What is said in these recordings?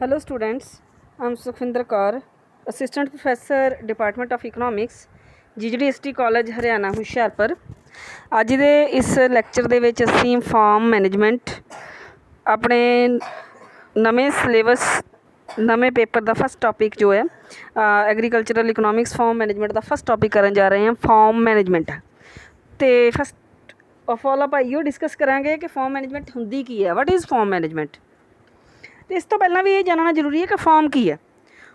Hello students, I am Sukhvinder Kaur, Assistant Professor, Department of Economics, GGDST College Haryana Hoshiarpur. ਅੱਜ ਦੇ ਇਸ lecture ਦੇ ਵਿੱਚ ਅਸੀਂ ਫਾਰਮ ਮੈਨੇਜਮੈਂਟ ਆਪਣੇ ਨਵੇਂ ਸਿਲੇਬਸ ਨਵੇਂ ਪੇਪਰ ਦਾ ਫਸਟ ਟੌਪਿਕ ਜੋ ਹੈ ਐਗਰੀਕਲਚਰਲ ਇਕਨੋਮਿਕਸ ਫਾਰਮ ਮੈਨੇਜਮੈਂਟ ਦਾ ਫਸਟ ਟੌਪਿਕ ਕਰਨ ਜਾ ਰਹੇ ਹਾਂ ਫਾਰਮ ਮੈਨੇਜਮੈਂਟ। ਅਤੇ ਫਸਟ ਆਫ ਆਲ ਆਪਾਂ ਇਹੋ ਡਿਸਕਸ ਕਰਾਂਗੇ ਕਿ ਫਾਰਮ ਮੈਨੇਜਮੈਂਟ ਹੁੰਦੀ ਕੀ ਹੈ, ਵਾਟ ਇਜ਼ ਫਾਰਮ ਮੈਨੇਜਮੈਂਟ। तो इस तो पहला भी ये जानना जरूरी है कि फॉर्म की है।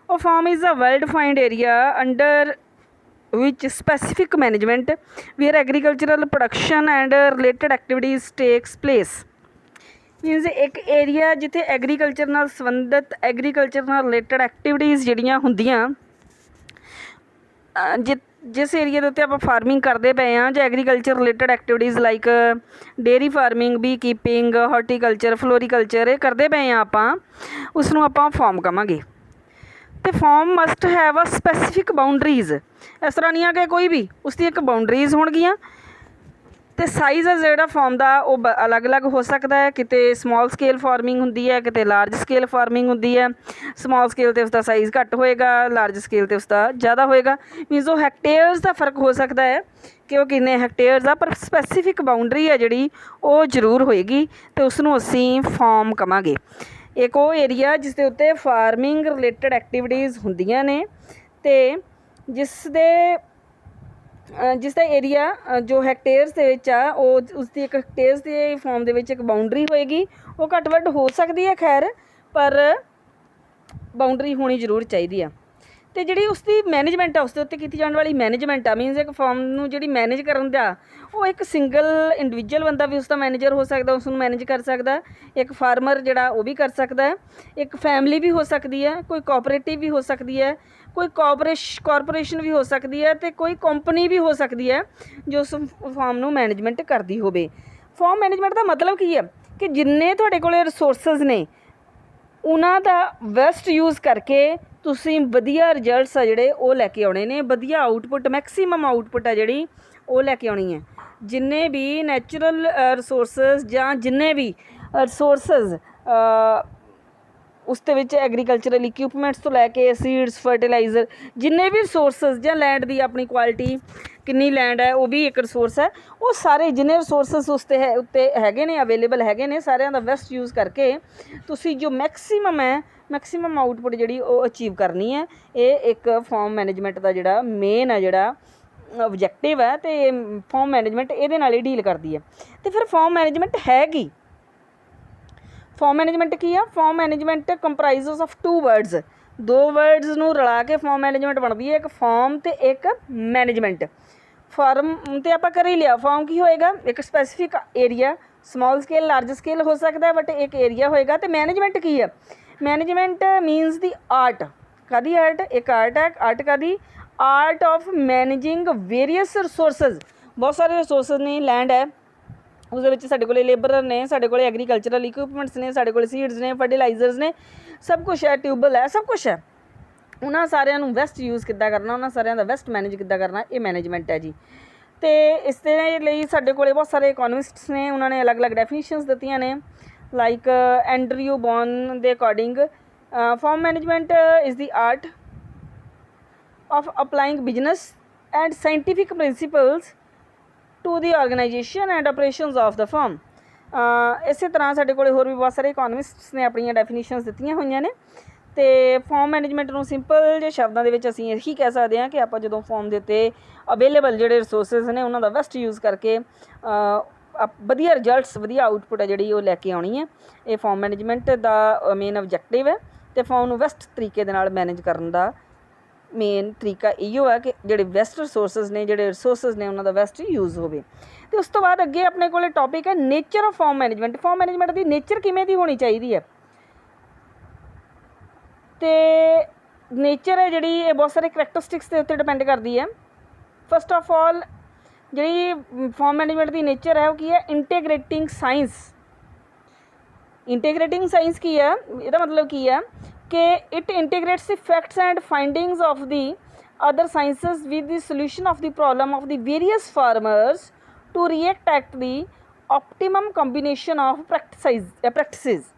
और farm is a well defined area under which specific management where agricultural production and related activities takes place. Means एक एरिया जिथे एग्रीकल्चर नाल संबंधित एग्रीकल्चर नाल रिलेटेड एक्टिविटीज़ जिहड़ियां हुंदियां जिस एरिया के उत्ते आपां फार्मिंग करते पे हाँ जो agriculture related activities like dairy farming beekeeping horticulture floriculture ये करते पे हाँ आपां उसनूं आपां फॉर्म कहांगे। तो form must have a specific boundaries, इस तरह नहीं आ कि कोई भी उसकी एक बाउंड्रीज़ होणगियां। तो साइज़ है जोड़ा फॉर्म का वो अलग अलग हो सकता है, किते समॉल स्केल फार्मिंग होंदी है, किते लार्ज स्केल फार्मिंग होंदी है। समॉल स्केल तो उसका साइज़ घट होएगा, लार्ज स्केल तो उसका ज़्यादा होएगा। मीनस वो हैक्टेयर्स का फर्क हो सकता है कि वो किन्ने हैक्टेयर्स आ, पर स्पैसीफिक बाउंड्री है जिहड़ी वो जरूर होएगी तो उसनूं असीं फॉर्म कहांगे। एक वो एरिया जिस दे उत्ते फार्मिंग रिलेटेड एक्टिविटीज़ होंदियां ने ते जिसका एरिया जो हैक्टेयर्स के विच आ उसकी एक हैक्टेयर्स के फॉर्म के एक बाउंड्री होएगी। वो घट वध हो सकती है खैर, पर बाउंड्री होनी जरूर चाहिए। तो जी उसकी मैनेजमेंट है उसके उत्ते की जाने वाली मैनेजमेंट आ मीनस एक फॉर्म नूं जिहड़ी मैनेज करन दा वो एक सिंगल इंडिविजुअल बंदा भी उसका मैनेजर हो सकता, उसनूं मैनेज कर सकता। एक फार्मर जिहड़ा वो भी कर सकता है, एक फैमिली भी हो सकती है, कोई कोऑपरेटिव भी हो सकती है, कोई कॉरपोरेशन भी हो सकती है, तो कोई कंपनी भी हो सकती है जो उस फॉर्म नूं मैनेजमेंट करती होवे। फॉर्म मैनेजमेंट का मतलब की है कि जिन्ने तुहाडे कोले रिसोर्सिस ने उन्हां दा बेस्ट यूज़ करके तुसीं वधिया रिजल्ट्स आ जिहड़े वो लैके आउणे ने, वधिया आउटपुट मैक्सीमम आउटपुट है जिहड़ी वो लैके आउणी है। जिन्ने भी नैचुरल रिसोर्सिस जां जिन्ने भी रिसोर्सिस उसते विच एग्रीकल्चरल इक्विपमेंट्स तो लैके सीड्स फर्टिलाइज़र जिन्ने भी रिसोर्सिस जां लैंड की अपनी क्वालिटी किन्नी लैंड है वो भी एक रिसोर्स है। वो सारे जिन्ने रिसोर्सिस उसते है उत्ते हैगे ने अवेलेबल हैगे ने सारिਆਂ ਦਾ बेस्ट यूज़ करके तुसी जो मैक्सीमम है मैक्सीमम आउटपुट जिहड़ी वो अचीव करनी है। ये एक फॉर्म मैनेजमेंट का जिहड़ा मेन है जिहड़ा ऑब्जेक्टिव है तो फॉर्म मैनेजमेंट ये नाल ही डील करती है। तो फिर फॉर्म मैनेजमेंट है की फॉर्म मैनेजमेंट की है? Farm management comprises of two words, दो वर्ड्स नूं रला के फॉर्म मैनेजमेंट बनती है, एक फॉर्म तो एक मैनेजमेंट। फॉर्म तो आप कर ही लिया, फॉर्म की होएगा एक specific area small scale large scale हो सकता है बट एक एरिया होएगा। तो मैनेजमेंट की है? मैनेजमेंट मीनस दी आर्ट कादी आर्ट, एक आर्ट है, आर्ट कादी art of managing various resources. बहुत सारे रिसोर्सिस ने, लैंड है उस साढ़े को लेबर ने, साढ़े को एग्रीकल्चरल इक्विपमेंट्स ने, साढ़े को सीड्स ने, फर्टिलाइजर्स ने, सब कुछ है, ट्यूबल है, सब कुछ है। उन्होंने सारिਆਂ ਨੂੰ बेस्ट यूज़ किद्दां करना, उन्होंने सारिਆਂ ਦਾ बेस्ट मैनेज किद्दां करना, ये मैनेजमेंट है जी। तो इस लिए साढ़े को बहुत सारे इकोनॉमिस्ट्स ने उन्होंने अलग अलग डेफिनेशंस दित्तियां ने लाइक एंड्रयू बॉर्न के according farm management is the art of applying business and scientific principles to the organisation and operations of the farm. इस तरह साढ़े को होर भी बहुत सारे इकोनॉमिस्ट्स ने अपन डेफिनेशंस दित्तियां हुई ने। तो फॉर्म मैनेजमेंट नूं सिंपल जे शब्दों के विच असीं यही कह सकते हैं कि आप जो फॉर्म के उत्ते अवेलेबल जोड़े रिसोर्सिस ने उन्हों का बेस्ट यूज़ करके वधिया रिजल्ट्स वधिया आउटपुट है जी लैके आनी है। ये फॉर्म मैनेजमेंट का मेन ऑब्जेक्टिव है। तो फॉर्म नूं बेस्ट तरीके दे नाल मैनेज करन दा मेन तरीका इहो है कि जोड़े बेस्ट रिसोर्सिस ने जोड़े रिसोर्सिस ने उन्हों का बेस्ट यूज़ हो। तो उस तो बाद अगे अपने को टॉपिक है nature of form management. Form management की नेचर किमें दी होनी चाहिए है? तो नेचर है जी बहुत सारे करैक्टरिस्टिक्स के उत्ते डिपेंड करती है। फस्ट ऑफ ऑल जी फॉर्म मैनेजमेंट की नेचर है वो की है इंटीग्रेटिंग साइंस। इंटीग्रेटिंग साइंस की है, इसका मतलब की है कि it integrates the facts and findings of the other sciences with the solution of the problem of the various farmers to react at the optimum combination of practices.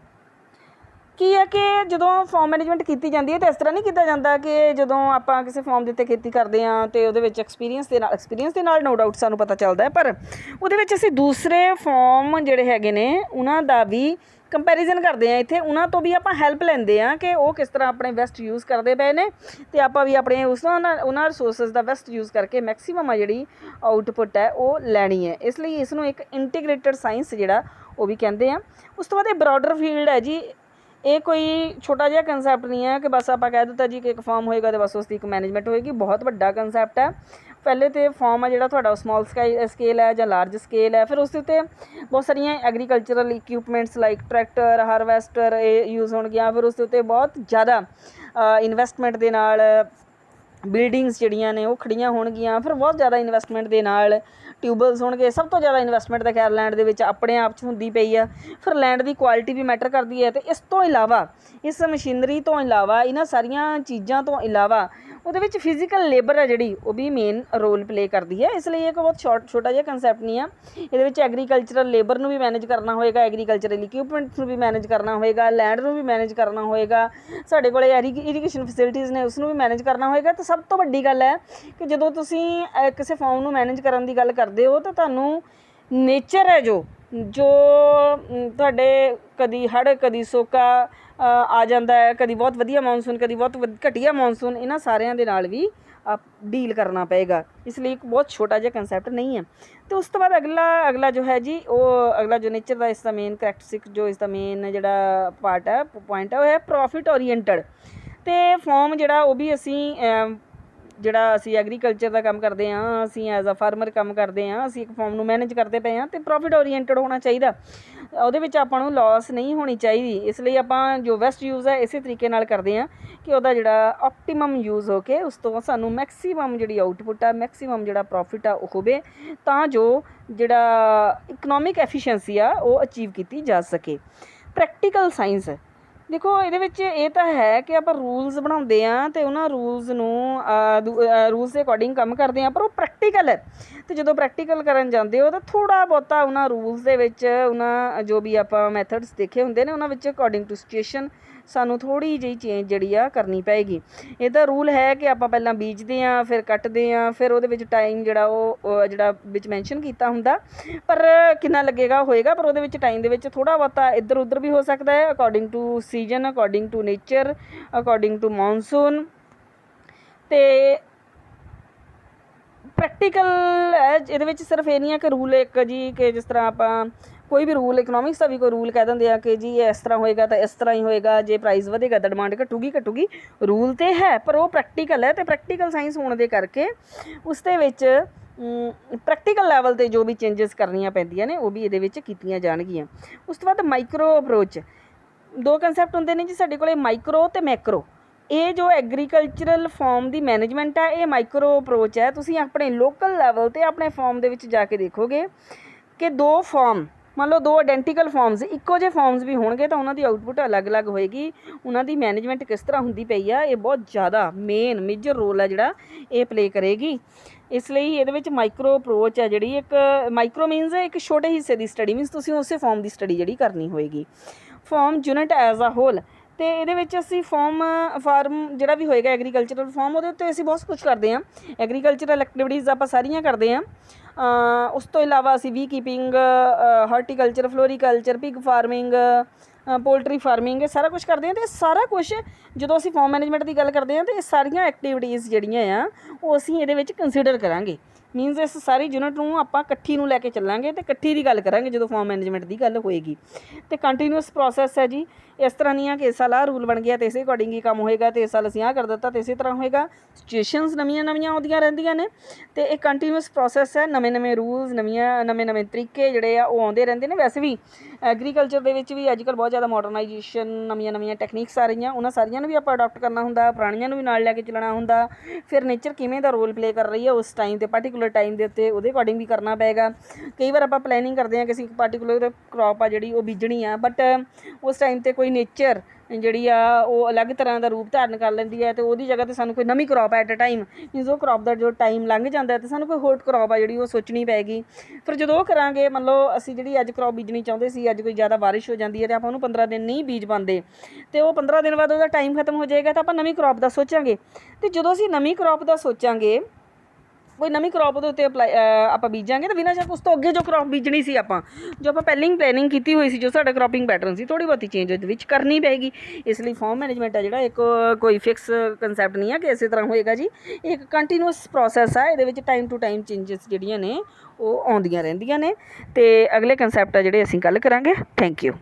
ਕੀ ਹੈ ਕਿ ਜਦੋਂ ਫਾਰਮ ਮੈਨੇਜਮੈਂਟ ਕੀਤੀ ਜਾਂਦੀ ਹੈ ਤਾਂ ਇਸ ਤਰ੍ਹਾਂ ਨਹੀਂ ਕੀਤਾ ਜਾਂਦਾ ਕਿ ਜਦੋਂ ਆਪਾਂ ਕਿਸੇ ਫਾਰਮ ਦੇ ਉੱਤੇ ਖੇਤੀ ਕਰਦੇ ਹਾਂ ਅਤੇ ਉਹਦੇ ਵਿੱਚ ਐਕਸਪੀਰੀਅੰਸ ਦੇ ਨਾਲ ਨੋ ਡਾਊਟ ਸਾਨੂੰ ਪਤਾ ਚੱਲਦਾ ਹੈ, ਪਰ ਉਹਦੇ ਵਿੱਚ ਅਸੀਂ ਦੂਸਰੇ ਫਾਰਮ ਜਿਹੜੇ ਹੈਗੇ ਨੇ ਉਹਨਾਂ ਦਾ ਵੀ ਕੰਪੈਰੀਜ਼ਨ ਕਰਦੇ ਹਾਂ। ਇੱਥੇ ਉਹਨਾਂ ਤੋਂ ਵੀ ਆਪਾਂ ਹੈਲਪ ਲੈਂਦੇ ਹਾਂ ਕਿ ਉਹ ਕਿਸ ਤਰ੍ਹਾਂ ਆਪਣੇ ਬੈਸਟ ਯੂਜ਼ ਕਰਦੇ ਪਏ ਨੇ, ਅਤੇ ਆਪਾਂ ਵੀ ਆਪਣੇ ਉਹਨਾਂ ਰਿਸੋਰਸਿਸ ਦਾ ਬੈਸਟ ਯੂਜ਼ ਕਰਕੇ ਮੈਕਸੀਮਮ ਆ ਜਿਹੜੀ ਆਊਟਪੁੱਟ ਹੈ ਉਹ ਲੈਣੀ ਹੈ। ਇਸ ਲਈ ਇਸ ਨੂੰ ਇੱਕ ਇੰਟੀਗ੍ਰੇਟਡ ਸਾਇੰਸ ਜਿਹੜਾ ਉਹ ਵੀ ਕਹਿੰਦੇ ਆ। ਉਸ ਤੋਂ ਬਾਅਦ ਇਹ ਬਰੋਡਰ ਫੀਲਡ ਹੈ ਜੀ। ਇਹ ਕੋਈ ਛੋਟਾ ਜਿਹਾ ਕੰਸੈਪਟ ਨਹੀਂ ਹੈ ਕਿ ਬਸ ਆਪਾਂ ਕਹਿ ਦਿੱਤਾ ਜੀ ਕਿ ਇੱਕ ਫਾਰਮ ਹੋਏਗਾ ਅਤੇ ਬਸ ਉਸ ਦੀ ਇੱਕ ਮੈਨੇਜਮੈਂਟ ਹੋਏਗੀ। ਬਹੁਤ ਵੱਡਾ ਕੰਸੈਪਟ ਹੈ। ਪਹਿਲੇ ਤਾਂ ਫਾਰਮ ਆ ਜਿਹੜਾ ਤੁਹਾਡਾ ਸਮਾਲ ਸਕੇਲ ਹੈ ਜਾਂ ਲਾਰਜ ਸਕੇਲ ਹੈ, ਫਿਰ ਉਸ ਦੇ ਉੱਤੇ ਬਹੁਤ ਸਾਰੀਆਂ agricultural equipments like tractor, harvester ਇਹ ਯੂਜ਼ ਹੋਣਗੀਆਂ। ਫਿਰ ਉਸ ਦੇ ਉੱਤੇ ਬਹੁਤ ਜ਼ਿਆਦਾ ਇਨਵੈਸਟਮੈਂਟ ਦੇ ਨਾਲ ਬਿਲਡਿੰਗਸ ਜਿਹੜੀਆਂ ਨੇ ਉਹ ਖੜੀਆਂ ਹੋਣਗੀਆਂ। ਫਿਰ ਬਹੁਤ ਜ਼ਿਆਦਾ ਇਨਵੈਸਟਮੈਂਟ ਦੇ ਨਾਲ ਟਿਊਬਲਸ ਹੋਣਗੇ। ਸਭ ਤੋਂ ਜ਼ਿਆਦਾ ਇਨਵੈਸਟਮੈਂਟ ਤਾਂ ਖੈਰ ਲੈਂਡ ਦੇ ਵਿੱਚ ਆਪਣੇ ਆਪ 'ਚ ਹੁੰਦੀ ਪਈ ਆ। ਫਿਰ ਲੈਂਡ ਦੀ ਕੁਆਲਿਟੀ ਵੀ ਮੈਟਰ ਕਰਦੀ ਹੈ। ਅਤੇ ਇਸ ਤੋਂ ਇਲਾਵਾ ਇਸ ਮਸ਼ੀਨਰੀ ਤੋਂ ਇਲਾਵਾ ਇਹਨਾਂ ਸਾਰੀਆਂ ਚੀਜ਼ਾਂ ਤੋਂ ਇਲਾਵਾ ਉਹਦੇ ਵਿੱਚ ਫਿਜ਼ੀਕਲ ਲੇਬਰ ਹੈ ਜਿਹੜੀ ਉਹ ਵੀ ਮੇਨ ਰੋਲ ਪਲੇ ਕਰਦੀ ਹੈ। ਇਸ ਲਈ ਇੱਕ ਬਹੁਤ ਛੋਟਾ ਜਿਹਾ ਕੰਸੈਪਟ ਨਹੀਂ ਆ। ਇਹਦੇ ਵਿੱਚ ਐਗਰੀਕਲਚਰਲ ਲੇਬਰ ਨੂੰ ਵੀ ਮੈਨੇਜ ਕਰਨਾ ਹੋਏਗਾ, ਐਗਰੀਕਲਚਰਲ ਇਕਵਿਪਮੈਂਟਸ ਨੂੰ ਵੀ ਮੈਨੇਜ ਕਰਨਾ ਹੋਏਗਾ, ਲੈਂਡ ਨੂੰ ਵੀ ਮੈਨੇਜ ਕਰਨਾ ਹੋਏਗਾ, ਸਾਡੇ ਕੋਲ ਇਰੀਗੇਸ਼ਨ ਫੈਸਿਲਿਟੀਜ਼ ਨੇ ਉਸ ਨੂੰ ਵੀ ਮੈਨੇਜ ਕਰਨਾ ਹੋਏਗਾ। ਅਤੇ ਸਭ ਤੋਂ ਵੱਡੀ ਗੱਲ ਹੈ ਕਿ ਜਦੋਂ ਤੁਸੀਂ ਕਿਸੇ ਫਾਰਮ ਨੂੰ ਮੈਨੇਜ ਕਰਨ ਦੀ ਗੱਲ ਕਰਦੇ ਹੋ ਤਾਂ ਤੁਹਾਨੂੰ ਨੇਚਰ ਹੈ ਜੋ ਤੁਹਾਡੇ ਕਦੀ ਹੜ੍ਹ, ਕਦੀ ਸੋਕਾ ਆ ਜਾਂਦਾ ਹੈ, ਕਦੀ ਬਹੁਤ ਵਧੀਆ ਮੌਨਸੂਨ, ਕਦੀ ਬਹੁਤ ਘਟੀਆ ਮੌਨਸੂਨ, ਇਹਨਾਂ ਸਾਰਿਆਂ ਦੇ ਨਾਲ ਵੀ ਡੀਲ ਕਰਨਾ ਪਏਗਾ। ਇਸ ਲਈ ਇੱਕ ਬਹੁਤ ਛੋਟਾ ਜਿਹਾ ਕੰਸੈਪਟ ਨਹੀਂ ਹੈ। ਅਤੇ ਉਸ ਤੋਂ ਬਾਅਦ ਅਗਲਾ ਜੋ ਹੈ ਜੀ ਉਹ ਅਗਲਾ ਜੋ ਨੇਚਰ ਦਾ ਇਸ ਦਾ ਮੇਨ ਕਰੈਕਟਰਿਸਟਿਕ ਜੋ ਇਸ ਦਾ ਮੇਨ ਜਿਹੜਾ ਪਾਰਟ ਹੈ ਪੁਆਇੰਟ ਹੈ ਉਹ ਹੈ ਪ੍ਰੋਫਿਟ ਓਰੀਐਂਟਡ। ਅਤੇ ਫਾਰਮ ਜਿਹੜਾ ਉਹ ਵੀ ਅਸੀਂ ਐਗਰੀਕਲਚਰ ਦਾ ਕੰਮ ਕਰਦੇ ਹਾਂ, ਅਸੀਂ ਐਜ਼ ਅ ਫਾਰਮਰ ਕੰਮ ਕਰਦੇ ਹਾਂ, ਅਸੀਂ ਇੱਕ ਫਾਰਮ ਨੂੰ ਮੈਨੇਜ ਕਰਦੇ ਪਏ ਹਾਂ ਅਤੇ ਪ੍ਰੋਫਿਟ ਓਰੀਐਂਟਡ ਹੋਣਾ ਚਾਹੀਦਾ। ਉਹਦੇ ਵਿੱਚ ਆਪਾਂ ਨੂੰ ਲੋਸ ਨਹੀਂ ਹੋਣੀ ਚਾਹੀਦੀ। ਇਸ ਲਈ ਆਪਾਂ ਜੋ ਬੈਸਟ ਯੂਜ਼ ਹੈ ਇਸੇ ਤਰੀਕੇ ਨਾਲ ਕਰਦੇ ਹਾਂ ਕਿ ਉਹਦਾ ਜਿਹੜਾ ਆਪਟੀਮਮ ਯੂਜ਼ ਹੋ ਕੇ ਉਸ ਤੋਂ ਸਾਨੂੰ ਮੈਕਸੀਮਮ ਜਿਹੜੀ ਆਊਟਪੁੱਟ ਆ, ਮੈਕਸੀਮਮ ਜਿਹੜਾ ਪ੍ਰੋਫਿਟ ਆ ਉਹ ਹੋਵੇ, ਤਾਂ ਜੋ ਜਿਹੜਾ ਇਕਨੋਮਿਕ ਐਫੀਸ਼ੀਐਂਸੀ ਆ ਉਹ ਅਚੀਵ ਕੀਤੀ ਜਾ ਸਕੇ। ਪ੍ਰੈਕਟੀਕਲ ਸਾਇੰਸ ਦੇਖੋ, ਇਹਦੇ ਵਿੱਚ ਇਹ ਤਾਂ ਹੈ ਕਿ ਆਪਾਂ ਰੂਲਸ ਬਣਾਉਂਦੇ ਹਾਂ ਅਤੇ ਉਹਨਾਂ ਰੂਲਸ ਦੇ ਅਕੋਰਡਿੰਗ ਕੰਮ ਕਰਦੇ ਹਾਂ, ਪਰ ਉਹ ਪ੍ਰੈਕਟੀਕਲ ਹੈ। ਅਤੇ ਜਦੋਂ ਪ੍ਰੈਕਟੀਕਲ ਕਰਨ ਜਾਂਦੇ ਹੋ ਤਾਂ ਥੋੜ੍ਹਾ ਬਹੁਤਾ ਉਹਨਾਂ ਰੂਲਸ ਦੇ ਵਿੱਚ ਉਹਨਾਂ ਜੋ ਵੀ ਆਪਾਂ ਮੈਥਡਸ ਦੇਖੇ ਹੁੰਦੇ ਨੇ ਉਹਨਾਂ ਵਿੱਚ ਅਕੋਰਡਿੰਗ ਟੂ ਸਿਚੁਏਸ਼ਨ ਸਾਨੂੰ ਥੋੜ੍ਹੀ ਜਿਹੀ ਚੇਂਜ ਜਿਹੜੀ ਆ ਕਰਨੀ ਪਏਗੀ। ਇਹਦਾ ਰੂਲ ਹੈ ਕਿ ਆਪਾਂ ਪਹਿਲਾਂ ਬੀਜਦੇ ਹਾਂ, ਫਿਰ ਕੱਟਦੇ ਹਾਂ, ਫਿਰ ਉਹਦੇ ਵਿੱਚ ਟਾਈਮ ਜਿਹੜਾ ਉਹ ਜਿਹੜਾ ਵਿੱਚ ਮੈਂਸ਼ਨ ਕੀਤਾ ਹੁੰਦਾ, ਪਰ ਕਿੰਨਾ ਲੱਗੇਗਾ ਹੋਏਗਾ, ਪਰ ਉਹਦੇ ਵਿੱਚ ਟਾਈਮ ਦੇ ਵਿੱਚ ਥੋੜ੍ਹਾ ਬਹੁਤਾ ਇੱਧਰ ਉੱਧਰ ਵੀ ਹੋ ਸਕਦਾ ਹੈ according to season, according to nature, according to monsoon. ਅਤੇ ਪ੍ਰੈਕਟੀਕਲ ਹੈ ਇਹਦੇ ਵਿੱਚ ਸਿਰਫ ਇਹ ਨਹੀਂ ਹੈ ਕਿ ਰੂਲ ਇੱਕ ਜੀ ਕਿ ਜਿਸ ਤਰ੍ਹਾਂ ਆਪਾਂ ਕੋਈ ਵੀ ਰੂਲ ਇਕਨੋਮਿਕਸ ਦਾ ਵੀ ਕੋਈ ਰੂਲ ਕਹਿ ਦਿੰਦੇ ਆ ਕਿ ਜੀ ਇਹ ਇਸ ਤਰ੍ਹਾਂ ਹੋਏਗਾ ਤਾਂ ਇਸ ਤਰ੍ਹਾਂ ਹੀ ਹੋਏਗਾ, ਜੇ ਪ੍ਰਾਈਸ ਵਧੇਗਾ ਤਾਂ ਡਿਮਾਂਡ ਘਟੂਗੀ। ਰੂਲ ਤਾਂ ਹੈ ਪਰ ਉਹ ਪ੍ਰੈਕਟੀਕਲ ਹੈ, ਅਤੇ ਪ੍ਰੈਕਟੀਕਲ ਸਾਇੰਸ ਹੋਣ ਦੇ ਕਰਕੇ ਉਸ ਦੇ ਵਿੱਚ ਪ੍ਰੈਕਟੀਕਲ ਲੈਵਲ 'ਤੇ ਜੋ ਵੀ ਚੇਂਜਸ ਕਰਨੀਆਂ ਪੈਂਦੀਆਂ ਨੇ ਉਹ ਵੀ ਇਹਦੇ ਵਿੱਚ ਕੀਤੀਆਂ ਜਾਣਗੀਆਂ। ਉਸ ਤੋਂ ਬਾਅਦ ਮਾਈਕਰੋ ਅਪਰੋਚ। ਦੋ ਕੰਸੈਪਟ ਹੁੰਦੇ ਨੇ ਜੀ ਸਾਡੇ ਕੋਲ, ਮਾਈਕਰੋ ਅਤੇ ਮੈਕਰੋ। ਇਹ ਜੋ ਐਗਰੀਕਲਚਰਲ ਫਾਰਮ ਦੀ ਮੈਨੇਜਮੈਂਟ ਹੈ ਇਹ ਮਾਈਕਰੋ ਅਪਰੋਚ ਹੈ। ਤੁਸੀਂ ਆਪਣੇ ਲੋਕਲ ਲੈਵਲ 'ਤੇ ਆਪਣੇ ਫਾਰਮ ਦੇ ਵਿੱਚ ਜਾ ਕੇ ਦੇਖੋਗੇ ਕਿ ਦੋ ਫਾਰਮ, ਮੰਨ ਲਓ ਦੋ ਆਇਡੈਂਟੀਕਲ ਫਾਰਮਸ, ਇੱਕੋ ਜਿਹੇ ਫਾਰਮਸ ਵੀ ਹੋਣਗੇ ਤਾਂ ਉਹਨਾਂ ਦੀ ਆਊਟਪੁੱਟ ਅਲੱਗ-ਅਲੱਗ ਹੋਏਗੀ। ਉਹਨਾਂ ਦੀ ਮੈਨੇਜਮੈਂਟ ਕਿਸ ਤਰ੍ਹਾਂ ਹੁੰਦੀ ਪਈ ਆ ਇਹ ਬਹੁਤ ਜ਼ਿਆਦਾ ਮੇਜਰ ਰੋਲ ਹੈ ਜਿਹੜਾ ਇਹ ਪਲੇ ਕਰੇਗੀ। ਇਸ ਲਈ ਇਹਦੇ ਵਿੱਚ ਮਾਈਕਰੋ ਅਪਰੋਚ ਹੈ ਜਿਹੜੀ, ਇੱਕ ਮਾਈਕਰੋ ਮੀਨਸ ਇੱਕ ਛੋਟੇ ਹਿੱਸੇ ਦੀ ਸਟੱਡੀ, ਮੀਨਸ ਤੁਸੀਂ ਉਸੇ ਫਾਰਮ ਦੀ ਸਟੱਡੀ ਜਿਹੜੀ ਕਰਨੀ ਹੋਏਗੀ। Farm unit as a whole, ਅਤੇ ਇਹਦੇ ਵਿੱਚ ਅਸੀਂ ਫਾਰਮ ਜਿਹੜਾ ਵੀ ਹੋਏਗਾ ਐਗਰੀਕਲਚਰਲ ਫਾਰਮ ਉਹਦੇ ਉੱਤੇ ਅਸੀਂ ਬਹੁਤ ਕੁਛ ਕਰਦੇ ਹਾਂ। ਐਗਰੀਕਲਚਰਲ ਐਕਟੀਵਿਟੀਜ਼ ਆਪਾਂ ਸਾਰੀਆਂ ਕਰਦੇ ਹਾਂ। ਉਸ ਤੋਂ ਇਲਾਵਾ ਅਸੀਂ B keeping, horticulture, floriculture, pig farming, poultry farming, ਇਹ ਸਾਰਾ ਕੁਛ ਕਰਦੇ ਹਾਂ। ਅਤੇ ਇਹ ਸਾਰਾ ਕੁਛ ਜਦੋਂ ਅਸੀਂ ਫਾਰਮ ਮੈਨੇਜਮੈਂਟ ਦੀ ਗੱਲ ਕਰਦੇ ਹਾਂ ਤਾਂ ਇਹ ਸਾਰੀਆਂ ਐਕਟੀਵਿਟੀਜ਼ ਜਿਹੜੀਆਂ ਆ ਉਹ ਅਸੀਂ ਇਹਦੇ ਵਿੱਚ ਕੰਸੀਡਰ ਕਰਾਂਗੇ। ਮੀਨਸ ਇਸ ਸਾਰੀ ਯੂਨਿਟ ਨੂੰ ਆਪਾਂ ਇਕੱਠੀ ਨੂੰ ਲੈ ਕੇ ਚੱਲਾਂਗੇ ਅਤੇ ਇਕੱਠੀ ਦੀ ਗੱਲ ਕਰਾਂਗੇ ਜਦੋਂ ਫਾਰਮ ਮੈਨੇਜਮੈਂਟ ਦੀ ਗੱਲ ਹੋਏਗੀ। ਅਤੇ ਕੰਟੀਨਿਊਸ ਪ੍ਰੋਸੈਸ ਹੈ ਜੀ, ਇਸ ਤਰ੍ਹਾਂ ਨਹੀਂ ਆ ਕਿ ਇਸ ਸਾਲ ਆਹ ਰੂਲ ਬਣ ਗਿਆ ਅਤੇ ਇਸੇ ਅਕੋਰਡਿੰਗ ਹੀ ਕੰਮ ਹੋਏਗਾ, ਅਤੇ ਇਸ ਸਾਲ ਅਸੀਂ ਆਹ ਕਰ ਦਿੱਤਾ ਅਤੇ ਇਸੇ ਤਰ੍ਹਾਂ ਹੋਏਗਾ। ਸਿਚੁਏਸ਼ਨਸ ਨਵੀਆਂ ਆਉਂਦੀਆਂ ਰਹਿੰਦੀਆਂ ਨੇ ਅਤੇ ਇਹ ਕੰਟੀਨਿਊਸ ਪ੍ਰੋਸੈਸ ਹੈ। ਨਵੇਂ ਰੂਲਸ, ਨਵੇਂ ਤਰੀਕੇ ਜਿਹੜੇ ਆ ਉਹ ਆਉਂਦੇ ਰਹਿੰਦੇ ਨੇ। ਵੈਸੇ ਵੀ ਐਗਰੀਕਲਚਰ ਦੇ ਵਿੱਚ ਵੀ ਅੱਜ ਕੱਲ੍ਹ ਬਹੁਤ ਜ਼ਿਆਦਾ ਮਾਡਰਨਾਈਜੇਸ਼ਨ, ਨਵੀਆਂ ਟੈਕਨੀਕਸ ਆ ਰਹੀਆਂ, ਉਹਨਾਂ ਸਾਰੀਆਂ ਨੂੰ ਵੀ ਆਪਾਂ ਅਡੋਪਟ ਕਰਨਾ ਹੁੰਦਾ, ਪੁਰਾਣੀਆਂ ਨੂੰ ਵੀ ਨਾਲ ਲੈ ਕੇ ਚੱਲਣਾ ਹੁੰਦਾ। ਫਿਰ ਨੇਚਰ ਕਿਵੇਂ ਦਾ ਰੋਲ ਪਲੇ ਕਰ ਰਹੀ ਹੈ ਉਸ ਟਾਈਮ 'ਤੇ, ਪਾਰਟੀਕੂਲਰ ਟਾਈਮ ਦੇ ਉੱਤੇ ਉਹਦੇ ਅਕੋਰਡਿੰਗ ਵੀ ਕਰਨਾ ਪਏਗਾ। ਕਈ ਵਾਰ ਆਪਾਂ ਪਲੈਨਿੰਗ ਕਰਦੇ ਹਾਂ ਕਿ ਅਸੀਂ ਪਾਰਟੀਕੂਲਰ ਕ੍ਰੌਪ ਆ ਜਿਹੜੀ ਉਹ ਬੀਜਣੀ ਆ, ਬਟ ਉਸ ਟਾਈਮ 'ਤੇ ਕੋਈ ਨੇਚਰ ਜਿਹੜੀ ਆ ਉਹ ਅਲੱਗ ਤਰ੍ਹਾਂ ਦਾ ਰੂਪ ਧਾਰਨ ਕਰ ਲੈਂਦੀ ਹੈ, ਅਤੇ ਉਹਦੀ ਜਗ੍ਹਾ 'ਤੇ ਸਾਨੂੰ ਕੋਈ ਨਵੀਂ crop at a time, means ਉਹ ਕ੍ਰੌਪ ਦਾ ਜੋ ਟਾਈਮ ਲੰਘ ਜਾਂਦਾ ਅਤੇ ਸਾਨੂੰ ਕੋਈ ਹੋਰ ਕ੍ਰੌਪ ਆ ਜਿਹੜੀ ਉਹ ਸੋਚਣੀ ਪਏਗੀ। ਫਿਰ ਜਦੋਂ ਉਹ ਕਰਾਂਗੇ, ਮੰਨ ਲਓ ਅਸੀਂ ਜਿਹੜੀ ਅੱਜ ਕ੍ਰੌਪ ਬੀਜਣੀ ਚਾਹੁੰਦੇ ਸੀ, ਅੱਜ ਕੋਈ ਜ਼ਿਆਦਾ ਬਾਰਿਸ਼ ਹੋ ਜਾਂਦੀ ਹੈ ਅਤੇ ਆਪਾਂ ਉਹਨੂੰ 15 ਦਿਨ ਨਹੀਂ ਬੀਜ ਪਾਉਂਦੇ, ਅਤੇ ਉਹ 15 ਦਿਨ ਬਾਅਦ ਉਹਦਾ ਟਾਈਮ ਖਤਮ ਹੋ ਜਾਏਗਾ ਤਾਂ ਆਪਾਂ ਨਵੀਂ ਕਰੋਪ ਦਾ ਸੋਚਾਂਗੇ। ਅਤੇ ਜਦੋਂ ਅਸੀਂ ਨਵੀਂ ਕਰੋਪ ਦਾ ਸੋਚਾਂਗੇ, ਕੋਈ ਨਵੀਂ ਕਰੋਪ ਦੇ ਉੱਤੇ ਆਪਾਂ ਬੀਜਾਂਗੇ, ਤਾਂ ਬਿਨਾਂ ਸ਼ੱਕ ਉਸ ਤੋਂ ਅੱਗੇ ਜੋ ਕਰੋਪ ਬੀਜਣੀ ਸੀ ਆਪਾਂ, ਜੋ ਆਪਾਂ ਪਹਿਲਾਂ ਹੀ ਪਲੈਨਿੰਗ ਕੀਤੀ ਹੋਈ ਸੀ, ਜੋ ਸਾਡਾ ਕ੍ਰੋਪਿੰਗ ਪੈਟਰਨ ਸੀ, ਥੋੜ੍ਹੀ ਬਹੁਤੀ ਚੇਂਜ ਉਹਦੇ ਵਿੱਚ ਕਰਨੀ ਪਏਗੀ। ਇਸ ਲਈ ਫਾਰਮ ਮੈਨੇਜਮੈਂਟ ਹੈ ਜਿਹੜਾ, ਇੱਕ ਕੋਈ ਫਿਕਸ ਕੰਸੈਪਟ ਨਹੀਂ ਹੈ ਕਿ ਇਸੇ ਤਰ੍ਹਾਂ ਹੋਏਗਾ ਜੀ। ਇਹ ਇੱਕ ਕੰਟੀਨਿਊਸ ਪ੍ਰੋਸੈਸ ਹੈ, ਇਹਦੇ ਵਿੱਚ ਟਾਈਮ ਟੂ ਟਾਈਮ ਚੇਂਜਸ ਜਿਹੜੀਆਂ ਨੇ ਉਹ ਆਉਂਦੀਆਂ ਰਹਿੰਦੀਆਂ ਨੇ। ਅਤੇ ਅਗਲੇ ਕੰਸੈਪਟ ਆ ਜਿਹੜੇ ਅਸੀਂ ਕੱਲ੍ਹ ਕਰਾਂਗੇ। Thank you.